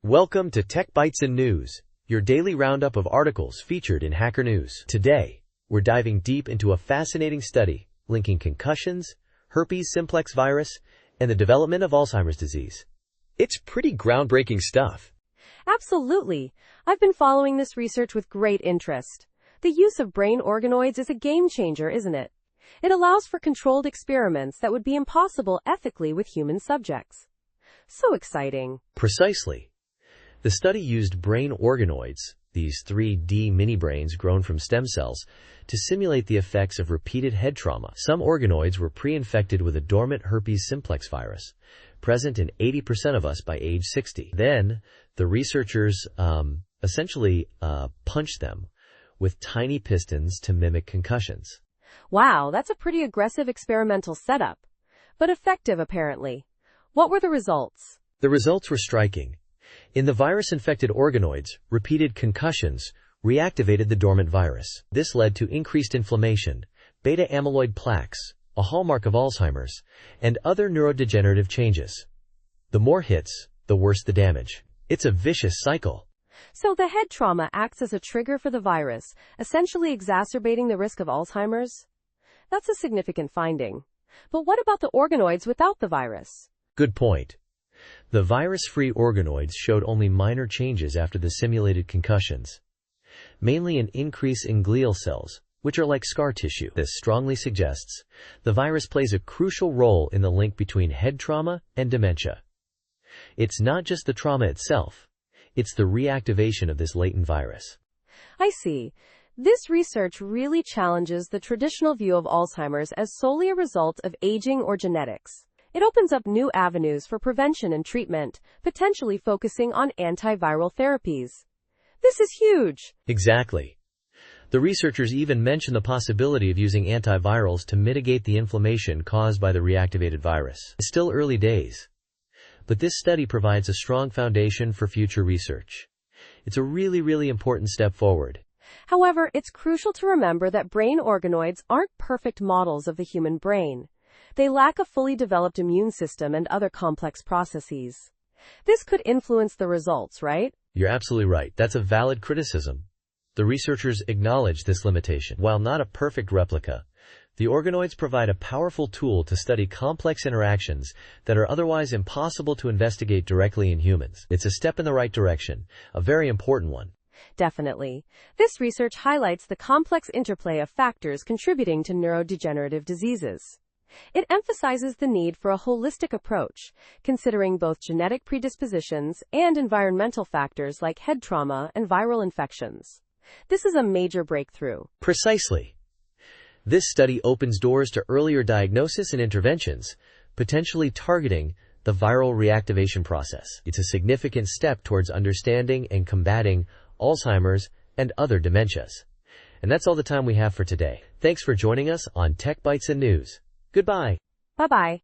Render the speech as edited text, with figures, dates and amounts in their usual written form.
Welcome to Tech Bytes and News, your daily roundup of articles featured in Hacker News. Today, we're diving deep into a fascinating study linking concussions, herpes simplex virus, and the development of Alzheimer's disease. It's pretty groundbreaking stuff. Absolutely. I've been following this research with great interest. The use of brain organoids is a game changer, isn't it? It allows for controlled experiments that would be impossible ethically with human subjects. So exciting. Precisely. The study used brain organoids, these 3D mini-brains grown from stem cells, to simulate the effects of repeated head trauma. Some organoids were pre-infected with a dormant herpes simplex virus, present in 80% of us by age 60. Then, the researchers essentially punched them with tiny pistons to mimic concussions. Wow, that's a pretty aggressive experimental setup. But effective, apparently. What were the results? The results were striking. In the virus-infected organoids, repeated concussions reactivated the dormant virus. This led to increased inflammation, beta-amyloid plaques, a hallmark of Alzheimer's, and other neurodegenerative changes. The more hits, the worse the damage. It's a vicious cycle. So the head trauma acts as a trigger for the virus, essentially exacerbating the risk of Alzheimer's? That's a significant finding. But what about the organoids without the virus? Good point. The virus-free organoids showed only minor changes after the simulated concussions, mainly an increase in glial cells, which are like scar tissue. This strongly suggests the virus plays a crucial role in the link between head trauma and dementia. It's not just the trauma itself, it's the reactivation of this latent virus. I see. This research really challenges the traditional view of Alzheimer's as solely a result of aging or genetics. It opens up new avenues for prevention and treatment, potentially focusing on antiviral therapies. This is huge. Exactly. The researchers even mention the possibility of using antivirals to mitigate the inflammation caused by the reactivated virus. It's still early days, but this study provides a strong foundation for future research. It's a really important step forward. However, it's crucial to remember that brain organoids aren't perfect models of the human brain. They lack a fully developed immune system and other complex processes. This could influence the results, right? You're absolutely right. That's a valid criticism. The researchers acknowledge this limitation. While not a perfect replica, the organoids provide a powerful tool to study complex interactions that are otherwise impossible to investigate directly in humans. It's a step in the right direction, a very important one. Definitely. This research highlights the complex interplay of factors contributing to neurodegenerative diseases. It emphasizes the need for a holistic approach, considering both genetic predispositions and environmental factors like head trauma and viral infections. This is a major breakthrough. Precisely. This study opens doors to earlier diagnosis and interventions, potentially targeting the viral reactivation process. It's a significant step towards understanding and combating Alzheimer's and other dementias. And that's all the time we have for today. Thanks for joining us on Tech Bytes and News. Goodbye. Bye-bye.